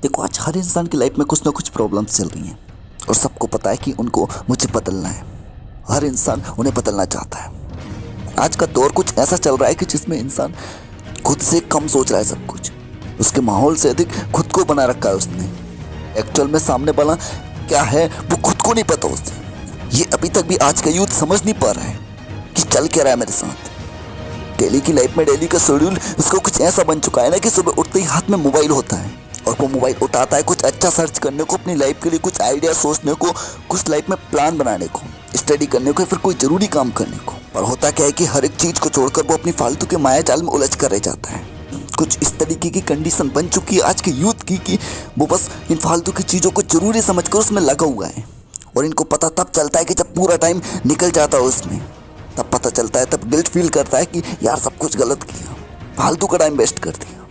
देखो, आज हर इंसान की लाइफ में कुछ ना कुछ प्रॉब्लम्स चल रही हैं और सबको पता है कि उनको मुझे बदलना है। हर इंसान उन्हें बदलना चाहता है। आज का दौर कुछ ऐसा चल रहा है कि जिसमें इंसान खुद से कम सोच रहा है सब कुछ। उसके माहौल से अधिक खुद को बना रखा है उसने। एक्चुअल में सामने वाला क्या है वो खुद को नहीं पता उसे। ये अभी तक भी आज का यूथ समझ नहीं पा रहा है कि चल क्या रहा है मेरे साथ। डेली की लाइफ में डेली का शेड्यूल उसको कुछ ऐसा बन चुका है ना कि सुबह उठते ही हाथ में मोबाइल होता है और वो मोबाइल उठाता है कुछ अच्छा सर्च करने को, अपनी लाइफ के लिए कुछ आइडिया सोचने को, कुछ लाइफ में प्लान बनाने को, स्टडी करने को, फिर कोई जरूरी काम करने को। पर होता क्या है कि हर एक चीज़ को छोड़कर वो अपनी फालतू के माया जाल में उलझ कर रह जाता है। कुछ इस तरीके की कंडीशन बन चुकी है आज के यूथ की कि वो बस इन फालतू की चीज़ों को जरूरी समझकर उसमें लगा हुआ है। और इनको पता तब चलता है कि जब पूरा टाइम निकल जाता है उसमें, तब पता चलता है, तब गिल्ट फील करता है कि यार सब कुछ गलत किया, फालतू का टाइम वेस्ट कर दिया।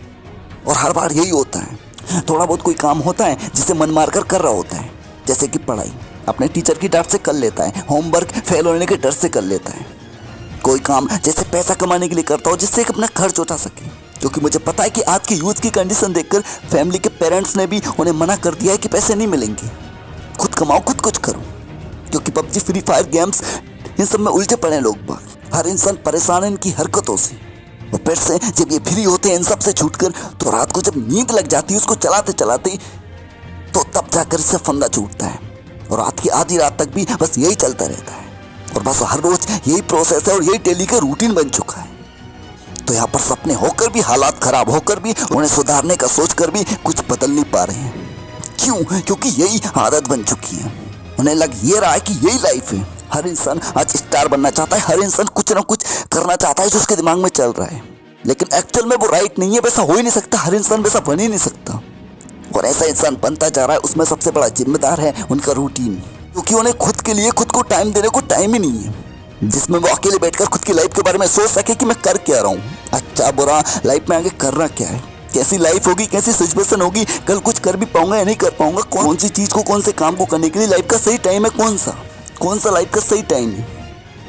और हर बार यही होता है। थोड़ा बहुत कोई काम होता है जिसे मन मार कर रहा होता है, जैसे कि पढ़ाई अपने टीचर की डांट से कर लेता है, होमवर्क फेल होने के डर से कर लेता है। कोई काम जैसे पैसा कमाने के लिए करता हो जिससे अपना खर्च उठा सके। क्योंकि मुझे पता है कि आज की यूथ की कंडीशन देखकर फैमिली के पेरेंट्स ने भी उन्हें मना कर दिया है कि पैसे नहीं मिलेंगे, खुद कमाओ, खुद कुछ करो। क्योंकि पबजी, फ्री फायर गेम्स, इन सब में उलझे पड़े हैं लोग बाग। हर इंसान परेशान है इनकी हरकतों से। और फिर से जब ये फ्री होते हैं इन सब से छूटकर, तो रात को जब नींद लग जाती है उसको चलाते चलाते, तो तब जाकर इससे फंदा छूटता है। और रात की आधी रात तक भी बस यही चलता रहता है। और बस हर रोज यही प्रोसेस है और यही डेली का रूटीन बन चुका है। तो यहाँ पर सपने होकर भी, हालात खराब होकर भी, उन्हें सुधारने का सोचकर भी कुछ बदल नहीं पा रहे हैं। क्यों? क्योंकि यही आदत बन चुकी है। उन्हें लग ये रहा है कि यही लाइफ है। हर इंसान आज स्टार बनना चाहता है, हर इंसान कुछ ना कुछ करना चाहता है जो उसके दिमाग में चल रहा है। लेकिन एक्चुअल में वो राइट नहीं है, वैसा हो ही नहीं सकता। हर इंसान वैसा बन ही नहीं सकता। और ऐसा इंसान बनता जा रहा है, उसमें सबसे बड़ा जिम्मेदार है उनका रूटीन। क्योंकि उन्हें खुद के लिए खुद को टाइम देने को टाइम ही नहीं है जिसमें वो अकेले बैठकर खुद की लाइफ के बारे में सोच सके कि मैं कर क्या रहा हूँ, अच्छा बुरा, लाइफ में आगे करना क्या है, कैसी लाइफ होगी, कैसी सिचुएशन होगी, कल कुछ कर भी पाऊंगा या नहीं कर पाऊंगा, कौन सी चीज़ को, कौन से काम को करने के लिए लाइफ का सही टाइम है, कौन सा लाइफ का सही टाइम है।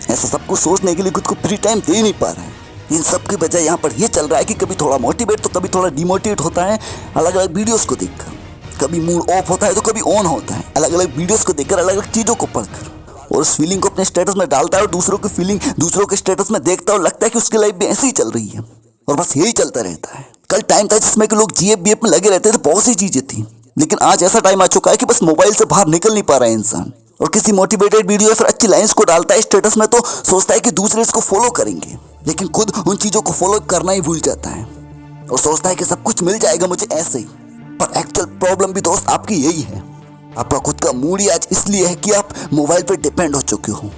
ऐसा सब कुछ सोचने के लिए खुद को फ्री टाइम दे नहीं पा रहा है। इन सब की वजह यहाँ पर ये चल रहा है कि कभी थोड़ा मोटिवेट तो कभी थोड़ा डिमोटिवेट होता है अलग अलग वीडियोस को देखकर। कभी मूड ऑफ होता है तो कभी ऑन होता है अलग अलग वीडियोस को देखकर, अलग अलग चीज़ों को पढ़कर। और उस फीलिंग को अपने स्टेटस में डालता है और दूसरों की फीलिंग दूसरों के स्टेटस में देखता है और लगता है कि उसकी लाइफ भी ऐसी ही चल रही है। और बस यही चलता रहता है। कल टाइम था जिसमें कि लोग जीएफ बीएफ में लगे रहते थे, बहुत सी चीज़ें थी। लेकिन आज ऐसा टाइम आ चुका है कि बस मोबाइल से बाहर निकल नहीं पा रहा है इंसान। और किसी मोटिवेटेड वीडियो या फिर अच्छी लाइंस को डालता है स्टेटस में तो सोचता है कि दूसरे इसको फॉलो करेंगे, लेकिन खुद उन चीज़ों को फॉलो करना ही भूल जाता है और सोचता है कि सब कुछ मिल जाएगा मुझे ऐसे ही। पर एक्चुअल प्रॉब्लम भी दोस्त आपकी यही है। आपका खुद का मूड ही आज इसलिए है कि आप मोबाइल पर डिपेंड हो चुके हो।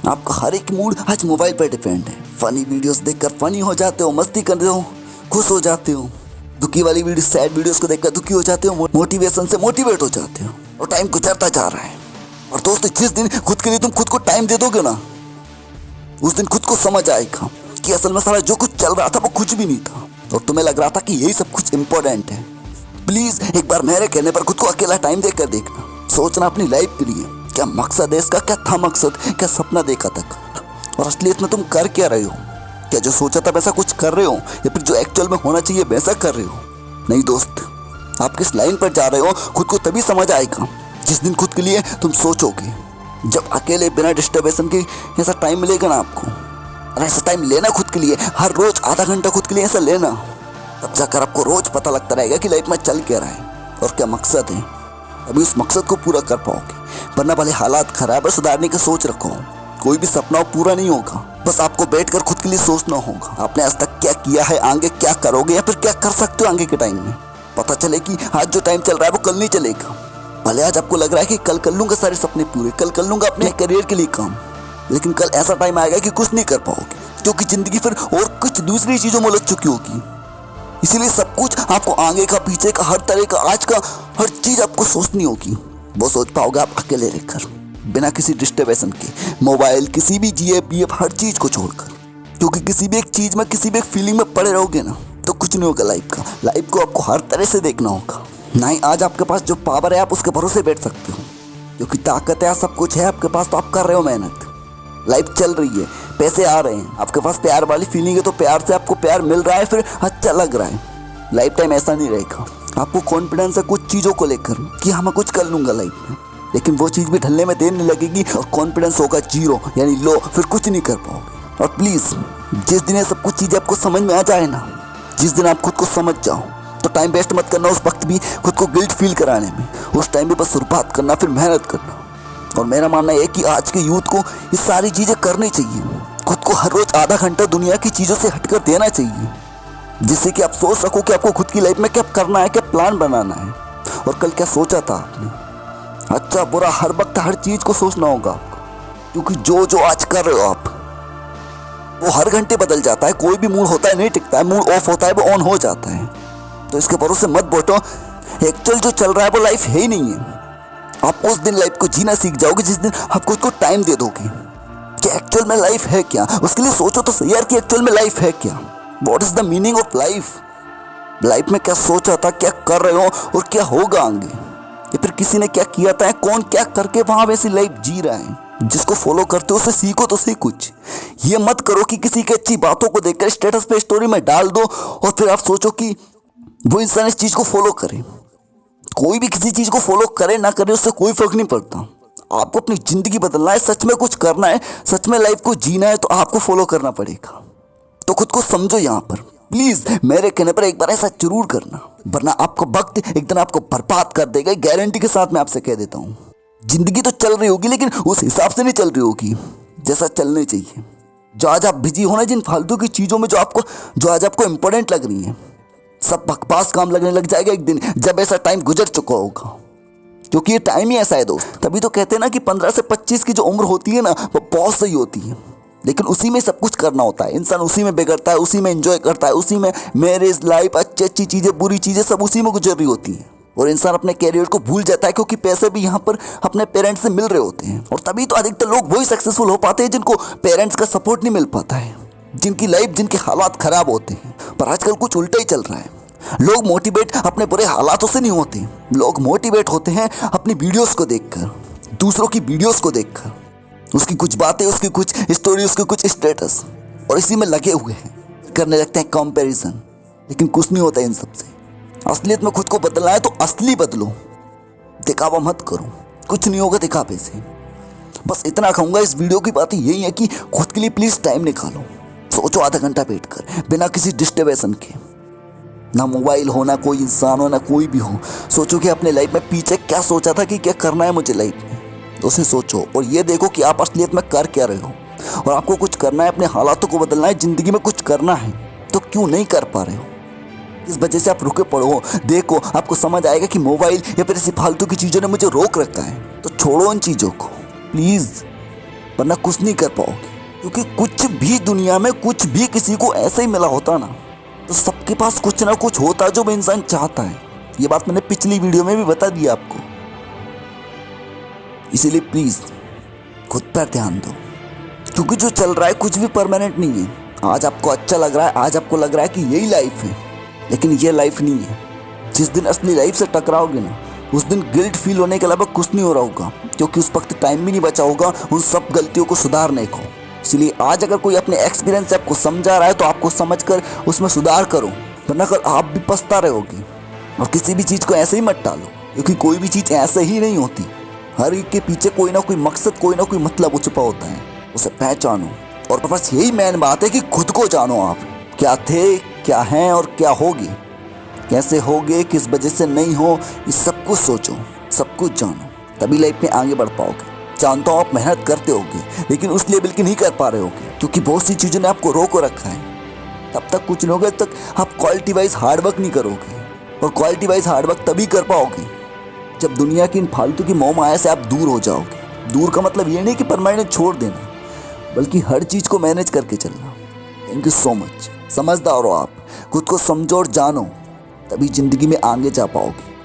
आपका हर एक मूड आज मोबाइल पर डिपेंड है। फनी वीडियोस देखकर फनी हो जाते हो, मस्ती करते हो, खुश हो जाते हो। दुखी वाली वीडियो, सैड वीडियोस को देखकर दुखी हो जाते हो, मोटिवेशन से मोटिवेट हो जाते हो। और टाइम गुजरता जा रहा है। और दोस्तों, जिस दिन खुद के लिए तुम खुद को टाइम दे दोगे ना, उस दिन खुद को समझ आएगा कि असल में सारा जो कुछ चल रहा था वो कुछ भी नहीं था और तुम्हें लग रहा था कि यही सब कुछ इम्पोर्टेंट है। प्लीज एक बार मेरे कहने पर खुद को अकेला टाइम देकर देखना, सोचना अपनी लाइफ के लिए क्या मकसद है इसका, क्या था मकसद, क्या सपना देखा था और असलियत में तुम कर क्या रहे हो। क्या जो सोचा था वैसा कुछ कर रहे हो या फिर जो एक्चुअल में होना चाहिए वैसा कर रहे हो। नहीं दोस्त, आप किस लाइन पर जा रहे हो खुद को तभी समझ आएगा जिस दिन खुद के लिए तुम सोचोगे। जब अकेले बिना डिस्टर्बेशन के ऐसा टाइम मिलेगा ना आपको, और ऐसा टाइम लेना खुद के लिए, हर रोज आधा घंटा खुद के लिए ऐसा लेना, तब जाकर आपको रोज पता लगता रहेगा कि लाइफ में चल क्या रहा है और क्या मकसद है। अभी उस मकसद को पूरा कर पाओगे, वरना भले हालात खराब है, सुधारने की सोच रखो, कोई भी सपना पूरा नहीं होगा। बस आपको बैठकर खुद के लिए सोचना होगा आपने आज तक क्या किया है, आगे क्या करोगे या फिर क्या कर सकते हो आगे के टाइम में। पता चले कि आज जो टाइम चल रहा है वो कल नहीं चलेगा। भले आज आपको लग रहा है कि कल कर लूंगा सारे सपने पूरे, कल कर लूंगा अपने करियर के लिए काम, लेकिन कल ऐसा टाइम आएगा कि कुछ नहीं कर पाओगे क्योंकि जिंदगी फिर और कुछ दूसरी चीज़ों में उलझ चुकी होगी। इसीलिए सब कुछ आपको आगे का, पीछे का, हर तरह का, आज का हर चीज़ आपको सोचनी होगी। वो सोच पाओगे आप अकेले रहकर, बिना किसी डिस्टर्बेशन के, मोबाइल, किसी भी जीएफ बीएफ, हर चीज़ को छोड़कर। क्योंकि किसी भी एक चीज़ में, किसी भी एक फीलिंग में पड़े रहोगे ना तो कुछ नहीं होगा लाइफ का। लाइफ को आपको हर तरह से देखना होगा। ना ही आज आपके पास जो पावर है आप उसके भरोसे बैठ सकते हो, क्योंकि ताकत है, सब कुछ है आपके पास, तो आप कर रहे हो मेहनत, लाइफ चल रही है, पैसे आ रहे हैं, आपके पास प्यार वाली फीलिंग है तो प्यार से आपको प्यार मिल रहा है, फिर अच्छा लग रहा है। लाइफ टाइम ऐसा नहीं रहेगा। आपको कॉन्फिडेंस है कुछ चीज़ चीज़ों को लेकर कि हाँ मैं कुछ कर लूँगा लाइफ में, लेकिन वो चीज़ भी ढलने में देर नहीं लगेगी और कॉन्फिडेंस होगा जीरो यानी लो, फिर कुछ नहीं कर पाओगे। और प्लीज़ जिस दिन ये सब कुछ चीज़ें आपको समझ में आ जाए ना, जिस दिन आप खुद को समझ जाओ, तो टाइम वेस्ट मत करना उस वक्त भी खुद को गिल्ट फील कराने में। उस टाइम भी बस शुरुआत करना, फिर मेहनत करना। और मेरा मानना है कि आज के यूथ को ये सारी चीज़ें करनी चाहिए। खुद को हर रोज़ आधा घंटा दुनिया की चीज़ों से हटकर देना चाहिए, जिससे कि आप सोच सको कि आपको खुद की लाइफ में क्या करना है, क्या प्लान बनाना है और कल क्या सोचा था आपने। अच्छा बुरा हर वक्त हर चीज़ को सोचना होगा आपको, क्योंकि जो आज कर रहे हो आप वो हर घंटे बदल जाता है। कोई भी मूड होता है नहीं टिकता है, मूड ऑफ होता है वो ऑन हो जाता है। तो इसके भरोसे मत बैठो। एक्चुअल जो चल रहा है वो लाइफ है ही नहीं है। आप उस दिन लाइफ को जीना सीख जाओगे जिस दिन आप खुद को टाइम दे दोगे कि एक्चुअल में लाइफ है क्या। उसके लिए सोचो तो सही यार कि एक्चुअल में लाइफ है क्या, what is the meaning of life. Life में क्या सोचा था, क्या कर रहे हो और क्या होगा आगे, या फिर किसी ने क्या किया था, कौन क्या करके वहां वैसी लाइफ जी रहा है। जिसको फॉलो करते हो उसे सीखो तो सही कुछ। ये मत करो कि किसी की अच्छी बातों को देखकर स्टेटस पे स्टोरी में डाल दो और फिर आप सोचो कि वो इंसान इस चीज को फॉलो करे। कोई भी किसी चीज को फॉलो करे ना करे उससे कोई फर्क नहीं पड़ता। आपको अपनी जिंदगी बदलना है, सच में कुछ करना है, सच में लाइफ को जीना है, तो आपको फॉलो करना पड़ेगा। तो खुद को समझो यहाँ पर प्लीज। मेरे कहने पर एक बार ऐसा जरूर करना, वरना आपको वक्त एक दिन आपको बर्बाद कर देगा। गारंटी के साथ मैं आपसे कह देता हूँ। जिंदगी तो चल रही होगी लेकिन उस हिसाब से नहीं चल रही होगी जैसा चलने चाहिए। जो आज आप बिजी हो ना जिन फालतू की चीजों में, जो आज आपको इंपॉर्टेंट लग रही है, सब बकवास काम लगने लग जाएगा एक दिन जब ऐसा टाइम गुजर चुका होगा। क्योंकि ये टाइम ही ऐसा है दोस्त। तभी तो कहते हैं ना कि 15 से 25 की जो उम्र होती है ना वो बहुत सही होती है, लेकिन उसी में सब कुछ करना होता है। इंसान उसी में बिगड़ता है, उसी में एंजॉय करता है, उसी में मैरिज लाइफ, अच्छी चीज़ें बुरी चीज़ें सब उसी में गुजर रही होती हैं। और इंसान अपने कैरियर को भूल जाता है क्योंकि पैसे भी यहाँ पर अपने पेरेंट्स से मिल रहे होते हैं। और तभी तो अधिकतर लोग वही सक्सेसफुल हो पाते हैं जिनको पेरेंट्स का सपोर्ट नहीं मिल पाता है, जिनकी लाइफ, जिनके हालात खराब होते हैं। पर आजकल कुछ उल्टा ही चल रहा है। लोग मोटिवेट अपने बुरे हालातों से नहीं होते, लोग मोटिवेट होते हैं अपनी वीडियोस को देखकर, दूसरों की वीडियोस को देखकर, उसकी कुछ बातें, उसकी कुछ स्टोरी, उसके कुछ स्टेटस, और इसी में लगे हुए हैं, करने लगते हैं कंपैरिजन। लेकिन कुछ नहीं होता इन सबसे। असलियत में खुद को बदलना है तो असली बदलो, दिखावा मत करो। कुछ नहीं होगा दिखावे से। बस इतना कहूँगा, इस वीडियो की बात यही है कि खुद के लिए प्लीज़ टाइम निकालो। सोचो आधा घंटा बैठकर बिना किसी डिस्टर्बेशन के, ना मोबाइल हो, ना कोई इंसान हो, ना कोई भी हो। सोचो कि अपने लाइफ में पीछे क्या सोचा था कि क्या करना है मुझे लाइफ में, तो उसे सोचो और ये देखो कि आप असलियत में कर क्या रहे हो। और आपको कुछ करना है, अपने हालातों को बदलना है, ज़िंदगी में कुछ करना है, तो क्यों नहीं कर पा रहे हो। इस वजह से आप रुके पड़ो, देखो, आपको समझ आएगा कि मोबाइल या फिर ऐसी फालतू की चीज़ों ने मुझे रोक रखा है। तो छोड़ो उन चीज़ों को प्लीज़, वरना कुछ नहीं कर पाओगे। क्योंकि कुछ भी दुनिया में, कुछ भी किसी को ऐसे ही मिला होता ना, तो सबके पास कुछ ना कुछ होता जो वो इंसान चाहता है। ये बात मैंने पिछली वीडियो में भी बता दी आपको। इसीलिए प्लीज़ खुद पर ध्यान दो, क्योंकि जो चल रहा है कुछ भी परमानेंट नहीं है। आज आपको अच्छा लग रहा है, आज आपको लग रहा है कि यही लाइफ है, लेकिन ये लाइफ नहीं है। जिस दिन असली लाइफ से टकराओगे ना, उस दिन गिल्ट फील होने के अलावा कुछ नहीं हो रहा होगा, क्योंकि उस वक्त टाइम भी नहीं बचा होगा उन सब गलतियों को सुधारने को। इसलिए आज अगर कोई अपने एक्सपीरियंस से आपको समझा रहा है तो आपको समझकर उसमें सुधार करो, वरना कल आप भी पछता रहोगे। और किसी भी चीज़ को ऐसे ही मत टालो, क्योंकि कोई भी चीज़ ऐसे ही नहीं होती। हर एक के पीछे कोई ना कोई मकसद, कोई ना कोई मतलब छुपा होता है। उसे पहचानो। और बस यही मेन बात है कि खुद को जानो, आप क्या थे, क्या हैं और क्या होगे, कैसे होगे, किस वजह से नहीं हो, ये सब कुछ सोचो, सब कुछ जानो, तभी लाइफ में आगे बढ़ पाओगे। जानता हूँ आप मेहनत करते होगे, लेकिन उस लेवल की नहीं कर पा रहे होगे, क्योंकि बहुत सी चीज़ों ने आपको रोक रखा है। तब तक कुछ नहीं होगा, तब तक आप क्वालिटी वाइज हार्डवर्क नहीं करोगे। और क्वालिटी वाइज हार्डवर्क तभी कर पाओगे जब दुनिया की इन फालतू की मोह माया से आप दूर हो जाओगे। दूर का मतलब ये नहीं कि परमानेंट छोड़ देना, बल्कि हर चीज़ को मैनेज करके चलना। Thank you so much. समझदार हो आप, खुद को समझो और जानो, तभी जिंदगी में आगे जा पाओगे।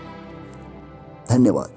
धन्यवाद।